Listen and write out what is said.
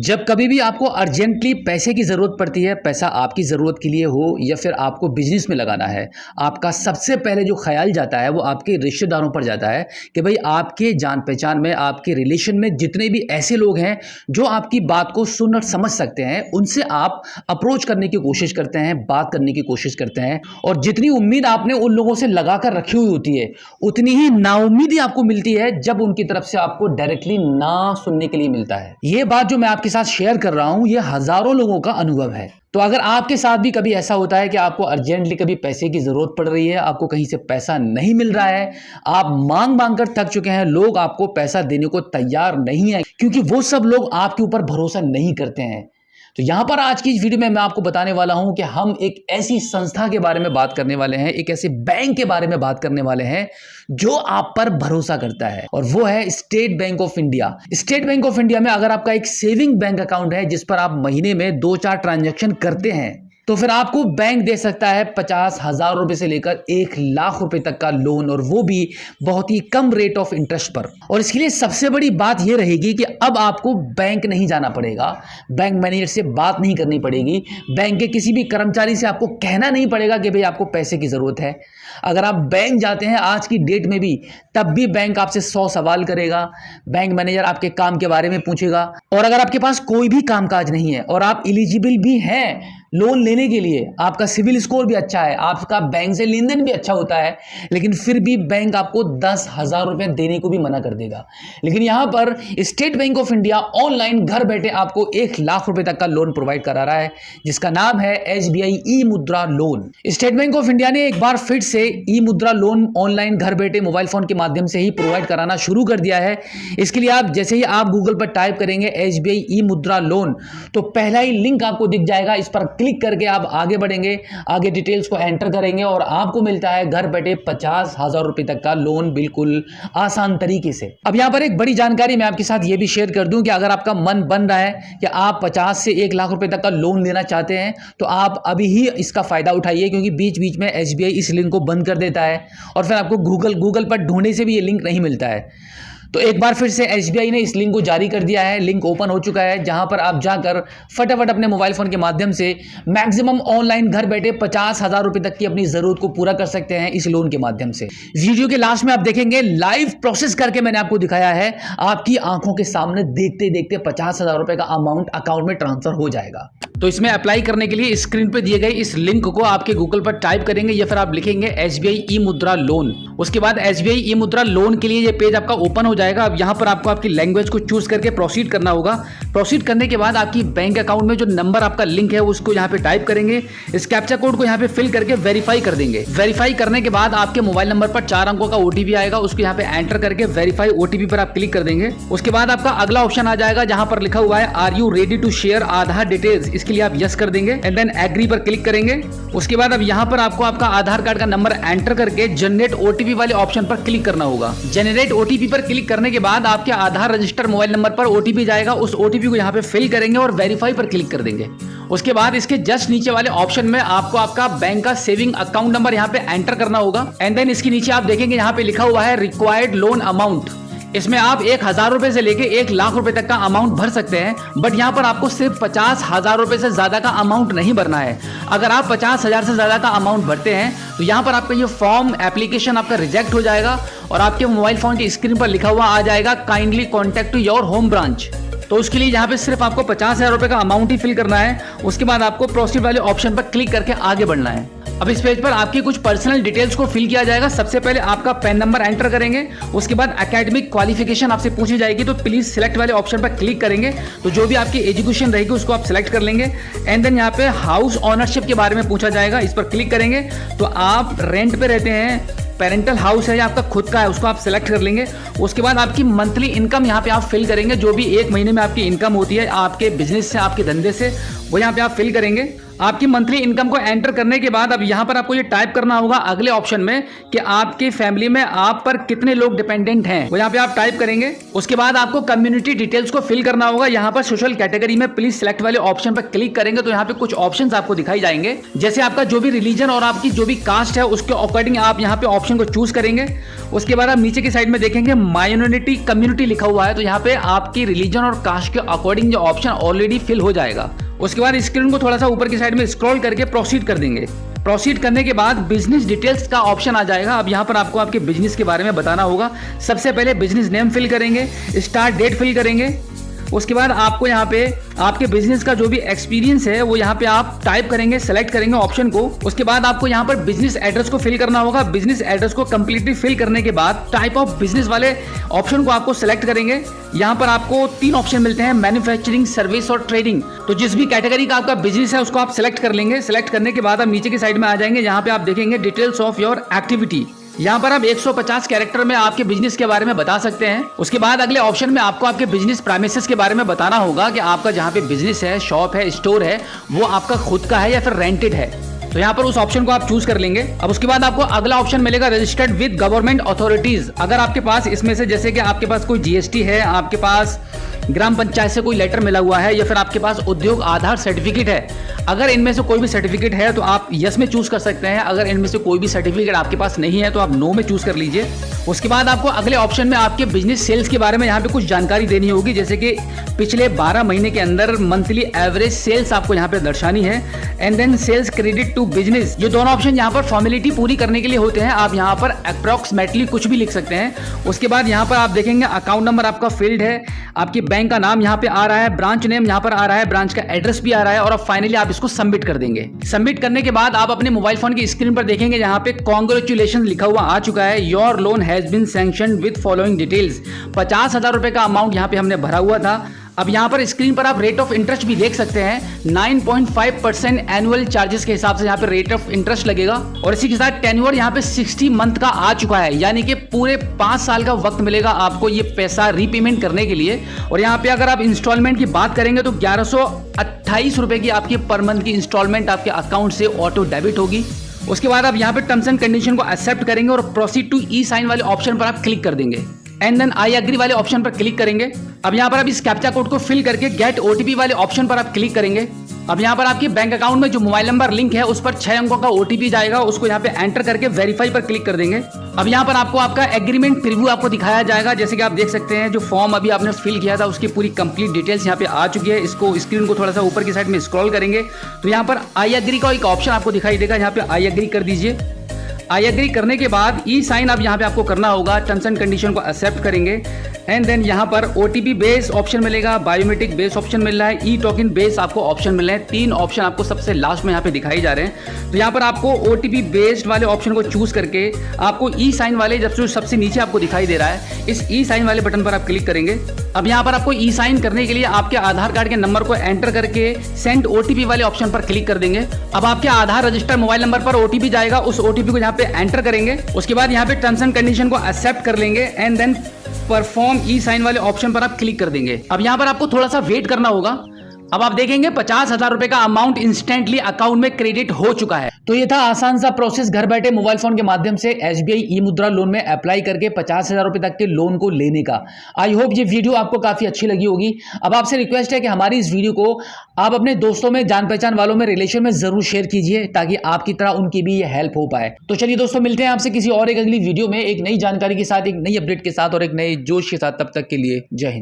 जब कभी भी आपको अर्जेंटली पैसे की ज़रूरत पड़ती है, पैसा आपकी ज़रूरत के लिए हो या फिर आपको बिजनेस में लगाना है, आपका सबसे पहले जो ख्याल जाता है वो आपके रिश्तेदारों पर जाता है कि भाई आपके जान पहचान में, आपके रिलेशन में जितने भी ऐसे लोग हैं जो आपकी बात को सुन और समझ सकते हैं, उनसे आप अप्रोच करने की कोशिश करते हैं, बात करने की कोशिश करते हैं। और जितनी उम्मीद आपने उन लोगों से लगा कर रखी हुई होती है, उतनी ही नाउम्मीदी आपको मिलती है जब उनकी तरफ से आपको डायरेक्टली ना सुनने के लिए मिलता है। ये बात जो मैं आपके साथ शेयर कर रहा हूं, ये हजारों लोगों का अनुभव है। तो अगर आपके साथ भी कभी ऐसा होता है कि आपको अर्जेंटली कभी पैसे की जरूरत पड़ रही है, आपको कहीं से पैसा नहीं मिल रहा है, आप मांग मांग कर थक चुके हैं, लोग आपको पैसा देने को तैयार नहीं है क्योंकि वो सब लोग आपके ऊपर भरोसा नहीं करते हैं, तो यहां पर आज की इस वीडियो में मैं आपको बताने वाला हूं कि हम एक ऐसी संस्था के बारे में बात करने वाले हैं, एक ऐसे बैंक के बारे में बात करने वाले हैं जो आप पर भरोसा करता है, और वो है state bank of India. State bank of India में अगर आपका एक सेविंग बैंक अकाउंट है जिस पर आप महीने में 2-4 ट्रांजैक्शन करते हैं, तो फिर आपको बैंक दे सकता है 50,000 रुपए से लेकर 1,00,000 रुपए तक का लोन, और वो भी बहुत ही कम रेट ऑफ इंटरेस्ट पर। और इसके लिए सबसे बड़ी बात यह रहेगी कि अब आपको बैंक नहीं जाना पड़ेगा, बैंक मैनेजर से बात नहीं करनी पड़ेगी, बैंक के किसी भी कर्मचारी से आपको कहना नहीं पड़ेगा कि भाई आपको पैसे की जरूरत है। अगर आप बैंक जाते हैं आज की डेट में भी, तब भी बैंक आपसे 100 सवाल करेगा, बैंक मैनेजर आपके काम के बारे में पूछेगा। और अगर आपके पास कोई भी कामकाज नहीं है और आप एलिजिबल भी हैं लोन लेने के लिए, आपका सिविल स्कोर भी अच्छा है, आपका बैंक से लेन देन भी अच्छा होता है, लेकिन फिर भी बैंक आपको 10,000 रुपए देने को भी मना कर देगा। लेकिन यहां पर state bank of India online घर बैठे आपको 1,00,000 रुपए तक का लोन प्रोवाइड करा रहा है, जिसका नाम है SBI ई मुद्रा loan. State bank of India ने एक बार फिर से ई मुद्रा लोन ऑनलाइन घर बैठे मोबाइल फोन के माध्यम से ही प्रोवाइड कराना शुरू कर दिया है। इसके लिए आप जैसे ही आप गूगल पर टाइप करेंगे SBI ई मुद्रा लोन, तो पहला ही लिंक आपको दिख जाएगा। इस पर क्लिक करके आप आगे बढ़ेंगे, आगे डिटेल्स को एंटर करेंगे और आपको मिलता है घर बैठे 50,000 रुपए तक का लोन, बिल्कुल आसान तरीके से। अब यहां पर एक बड़ी जानकारी मैं आपके साथ यह भी शेयर कर दूं कि अगर आपका मन बन रहा है कि आप 50 से 1,00,000 रुपए तक का लोन लेना चाहते हैं, तो आप अभी ही इसका फायदा उठाइए, क्योंकि बीच बीच में SBI इस लिंक को बंद कर देता है और फिर आपको गूगल पर ढूंढने से भी ये लिंक नहीं मिलता है। तो एक बार फिर से SBI ने इस लिंक को जारी कर दिया है, लिंक ओपन हो चुका है, जहां पर आप जाकर फटाफट अपने मोबाइल फोन के माध्यम से मैक्सिमम ऑनलाइन घर बैठे 50,000 रुपए तक की अपनी जरूरत को पूरा कर सकते हैं इस लोन के माध्यम से। वीडियो के लास्ट में आप देखेंगे लाइव प्रोसेस करके मैंने आपको दिखाया है, आपकी आंखों के सामने देखते देखते 50,000 रुपए का अमाउंट अकाउंट में ट्रांसफर हो जाएगा। तो इसमें अप्लाई करने के लिए स्क्रीन पे दिए गए इस लिंक को आपके गूगल पर टाइप करेंगे या फिर आप लिखेंगे SBI ई मुद्रा लोन। उसके बाद SBI ई मुद्रा लोन के लिए ये पेज आपका ओपन हो जाएगा। अब यहाँ पर आपको आपकी लैंग्वेज को चूज करके प्रोसीड करना होगा। प्रोसीड करने के बाद आपकी बैंक अकाउंट में जो नंबर आपका लिंक है उसको यहाँ पे टाइप करेंगे, इस कैप्चा कोड को यहाँ पे फिल करके वेरीफाई कर देंगे। वेरीफाई करने के बाद आपके मोबाइल नंबर पर 4 अंकों का OTP आएगा, उसको यहाँ पे एंटर करके वेरीफाई OTP पर आप क्लिक कर देंगे। उसके बाद आपका अगला ऑप्शन आ जाएगा जहां पर लिखा हुआ है are you ready to share Aadhaar details, इसके लिए आप यस कर देंगे एंड देन एग्री पर क्लिक करेंगे। उसके बाद अब यहाँ पर आपको आपका आधार कार्ड का नंबर एंटर करके जनरेट OTP वाले ऑप्शन पर क्लिक करना होगा। जनरेट OTP पर क्लिक करने के बाद आपके आधार रजिस्टर मोबाइल नंबर पर OTP जाएगा, उस OTP को यहाँ पे फिल करेंगे और वेरीफाई पर क्लिक कर देंगे। उसके बाद इसके जस्ट नीचे वाले ऑप्शन में आपको आपका बैंक का सेविंग अकाउंट नंबर यहाँ पे एंटर करना होगा एंड देन इसके नीचे आप देखेंगे यहाँ पे लिखा हुआ है रिक्वायर्ड लोन अमाउंट। इसमें आप 1,000 रुपए से लेके 1,00,000 रुपए तक का अमाउंट भर सकते हैं, बट यहाँ पर आपको सिर्फ 50,000 रुपए से ज्यादा का अमाउंट नहीं भरना है। अगर आप 50,000 से ज्यादा का अमाउंट भरते हैं तो यहाँ पर आपका ये फॉर्म एप्लीकेशन आपका रिजेक्ट हो जाएगा और आपके मोबाइल फोन की स्क्रीन पर लिखा हुआ आ जाएगा kindly contact to your home branch. तो उसके लिए यहाँ पे सिर्फ आपको 50,000 रुपए का अमाउंट ही फिल करना है। उसके बाद आपको प्रोसीड वाले ऑप्शन पर क्लिक करके आगे बढ़ना है। अब इस पेज पर आपकी कुछ पर्सनल डिटेल्स को फिल किया जाएगा। सबसे पहले आपका पैन नंबर एंटर करेंगे, उसके बाद एकेडमिक क्वालिफिकेशन आपसे पूछी जाएगी, तो प्लीज सिलेक्ट वाले ऑप्शन पर क्लिक करेंगे। तो जो भी आपकी एजुकेशन रहेगी उसको आप सिलेक्ट कर लेंगे एंड देन यहाँ पे हाउस ऑनरशिप के बारे में पूछा जाएगा, इस पर क्लिक करेंगे। तो आप रेंट पे रहते हैं, पेरेंटल हाउस है या आपका खुद का है, उसको आप सिलेक्ट कर लेंगे। उसके बाद आपकी मंथली इनकम यहाँ पे आप फिल करेंगे, जो भी एक महीने में आपकी इनकम होती है आपके बिजनेस से, आपके धंधे से, वो यहाँ पे आप फिल करेंगे। आपकी मंथली इनकम को एंटर करने के बाद अब यहाँ पर आपको ये टाइप करना होगा अगले ऑप्शन में कि आपके फैमिली में आप पर कितने लोग डिपेंडेंट हैं, वो यहाँ पे आप टाइप करेंगे। उसके बाद आपको कम्युनिटी डिटेल्स को फिल करना होगा। यहाँ पर सोशल कैटेगरी में प्लीज सिलेक्ट वाले ऑप्शन पर क्लिक करेंगे तो यहाँ पे कुछ ऑप्शंस आपको दिखाई जाएंगे, जैसे आपका जो भी रिलीजन और आपकी जो भी कास्ट है उसके अकॉर्डिंग आप यहाँ पे ऑप्शन को चूज करेंगे। उसके बाद आप नीचे की साइड में देखेंगे माइनॉरिटी कम्युनिटी लिखा हुआ है, तो यहाँ पे आपकी रिलीजन और कास्ट के अकॉर्डिंग जो ऑप्शन ऑलरेडी फिल हो जाएगा। उसके बाद स्क्रीन को थोड़ा सा ऊपर की साइड में स्क्रॉल करके प्रोसीड कर देंगे। प्रोसीड करने के बाद बिजनेस डिटेल्स का ऑप्शन आ जाएगा। अब यहाँ पर आपको आपके बिजनेस के बारे में बताना होगा। सबसे पहले बिजनेस नेम फिल करेंगे, स्टार्ट डेट फिल करेंगे। उसके बाद आपको यहाँ पे आपके बिजनेस का जो भी एक्सपीरियंस है वो यहाँ पे आप टाइप करेंगे, सेलेक्ट करेंगे ऑप्शन को। उसके बाद आपको यहाँ पर बिजनेस एड्रेस को फिल करना होगा। बिजनेस एड्रेस को कंप्लीटली फिल करने के बाद टाइप ऑफ बिजनेस वाले ऑप्शन को आपको सेलेक्ट करेंगे। यहाँ पर आपको 3 ऑप्शन मिलते हैं, मैन्युफैक्चरिंग, सर्विस और ट्रेडिंग। तो जिस भी कैटेगरी का आपका बिजनेस है उसको आप सेलेक्ट कर लेंगे। सेलेक्ट करने के बाद आप नीचे की साइड में आ जाएंगे, यहाँ पे आप देखेंगे डिटेल्स ऑफ योर एक्टिविटी। यहाँ पर आप 150 कैरेक्टर में आपके बिजनेस के बारे में बता सकते हैं। उसके बाद अगले ऑप्शन में आपको आपके बिजनेस प्रेमिसेस के बारे में बताना होगा कि आपका जहाँ पे बिजनेस है, शॉप है, स्टोर है, वो आपका खुद का है या फिर रेंटेड है। तो यहाँ पर उस ऑप्शन को आप चूज कर लेंगे। अब उसके बाद आपको अगला ऑप्शन मिलेगा रजिस्टर्ड विद गवर्नमेंट अथॉरिटीज। अगर आपके पास इसमें से जैसे कि आपके पास कोई जीएसटी है, आपके पास ग्राम पंचायत से कोई लेटर मिला हुआ है या फिर आपके पास उद्योग आधार सर्टिफिकेट है, अगर इनमें से कोई भी सर्टिफिकेट है तो आप यस में चूज कर सकते हैं। अगर इनमें से कोई भी सर्टिफिकेट आपके पास नहीं है तो आप नो में चूज कर लीजिए। उसके बाद आपको अगले ऑप्शन में आपके बिजनेस सेल्स के बारे में यहाँ पे कुछ जानकारी देनी होगी, जैसे कि पिछले 12 महीने के अंदर मंथली एवरेज सेल्स आपको यहाँ पे दर्शानी है। And then sales credit to business, ये दोनों ऑप्शन यहाँ पर फॉर्मेलिटी पूरी करने के लिए होते हैं। आप यहाँ पर अप्रोक्सीमेटली कुछ भी लिख सकते हैं। उसके बाद यहाँ पर आप देखेंगे अकाउंट नंबर आपका फील्ड है, आपके बैंक का नाम यहाँ पे आ रहा है, ब्रांच नेम यहाँ पर आ रहा है, ब्रांच का एड्रेस भी आ रहा है, और अब फाइनली आप इसको सबमिट कर देंगे। सबमिट करने के बाद आप अपने मोबाइल फोन की स्क्रीन पर देखेंगे यहाँ पे कांग्रेचुलेशन लिखा हुआ आ चुका है। Your loan has been sanctioned with following details. 50,000 रुपए का अमाउंट यहाँ पे हमने भरा हुआ था। अब यहाँ पर स्क्रीन पर आप रेट ऑफ इंटरेस्ट भी देख सकते हैं। 9.5% एनुअल चार्जेस के हिसाब से यहाँ पे रेट ऑफ इंटरेस्ट लगेगा, और इसी के साथ टेन्योर यहाँ पे 60 मंथ का आ चुका है, यानी कि पूरे 5 साल का वक्त मिलेगा आपको ये पैसा रीपेमेंट करने के लिए। और यहाँ पे अगर आप इंस्टॉलमेंट की बात करेंगे तो 1128 रुपए की आपकी पर मंथ की इंस्टॉलमेंट आपके अकाउंट से ऑटो डेबिट होगी। उसके बाद आप यहाँ पे टर्म्स एंड कंडीशन को एक्सेप्ट करेंगे और प्रोसीड टू ई साइन वाले ऑप्शन पर आप क्लिक कर देंगे। एंड देन आई एग्री वाले ऑप्शन पर क्लिक करेंगे। अब यहाँ पर आप इस कैप्चा कोड को फिल करके गेट ओटीपी वाले ऑप्शन पर आप क्लिक करेंगे। अब यहाँ पर आपके बैंक अकाउंट में जो मोबाइल नंबर लिंक है उस पर 6 अंकों का ओटीपी जाएगा, उसको यहाँ पे एंटर करके वेरीफाई पर क्लिक कर देंगे। अब यहाँ पर आपको आपका एग्रीमेंट प्रीव्यू आपको दिखाया जाएगा। जैसे कि आप देख सकते हैं जो फॉर्म अभी आपने फिल किया था उसकी पूरी कंप्लीट डिटेल्स यहाँ पे आ चुकी है। इसको स्क्रीन को थोड़ा सा ऊपर की साइड में स्क्रॉल करेंगे तो यहाँ पर आई एग्री का एक ऑप्शन आपको दिखाई देगा, यहाँ पे आई एग्री कर दीजिए। आई एग्री करने के बाद ई साइन अब यहाँ पे आपको करना होगा, टर्म्स एंड कंडीशन को एक्सेप्ट करेंगे। एंड देन यहाँ पर ओटीपी बेस ऑप्शन मिलेगा, बायोमेट्रिक बेस ऑप्शन मिल रहा है, ई टोकन बेस आपको ऑप्शन मिल रहे हैं। 3 ऑप्शन आपको सबसे लास्ट में यहाँ पे दिखाई जा रहे हैं। तो यहाँ पर आपको ओटीपी बेस्ड वाले ऑप्शन को चूज करके आपको ई साइन वाले जब सबसे नीचे आपको दिखाई दे रहा है, इस ई साइन वाले बटन पर आप क्लिक करेंगे। अब यहाँ पर आपको ई साइन करने के लिए आपके आधार कार्ड के नंबर को एंटर करके सेंड ओटीपी वाले ऑप्शन पर क्लिक कर देंगे। अब आपके आधार रजिस्टर मोबाइल नंबर पर ओटीपी जाएगा, उस ओटीपी को यहाँ पे एंटर करेंगे। उसके बाद यहाँ पे टर्म्स एंड कंडीशन को एक्सेप्ट कर लेंगे and then perform e sign वाले ऑप्शन पर आप क्लिक कर देंगे। अब यहाँ पर आपको थोड़ा सा वेट करना होगा। अब आप देखेंगे 50,000 रुपए का अमाउंट इंस्टेंटली अकाउंट में क्रेडिट हो चुका है। तो ये था आसान सा प्रोसेस, घर बैठे मोबाइल फोन के माध्यम से एसबीआई ई मुद्रा लोन में अप्लाई करके 50,000 रुपए तक के लोन को लेने का। आई होप ये वीडियो आपको काफी अच्छी लगी होगी। अब आपसे रिक्वेस्ट है कि हमारी इस वीडियो को आप अपने दोस्तों में, जान पहचान वालों में, रिलेशन में जरूर शेयर कीजिए ताकि आपकी तरह उनकी भी ये हेल्प हो पाए। तो चलिए दोस्तों, मिलते हैं आपसे किसी और एक अगली वीडियो में एक नई जानकारी के साथ, एक नई अपडेट के साथ और एक नए जोश के साथ। तब तक के लिए जय हिंद।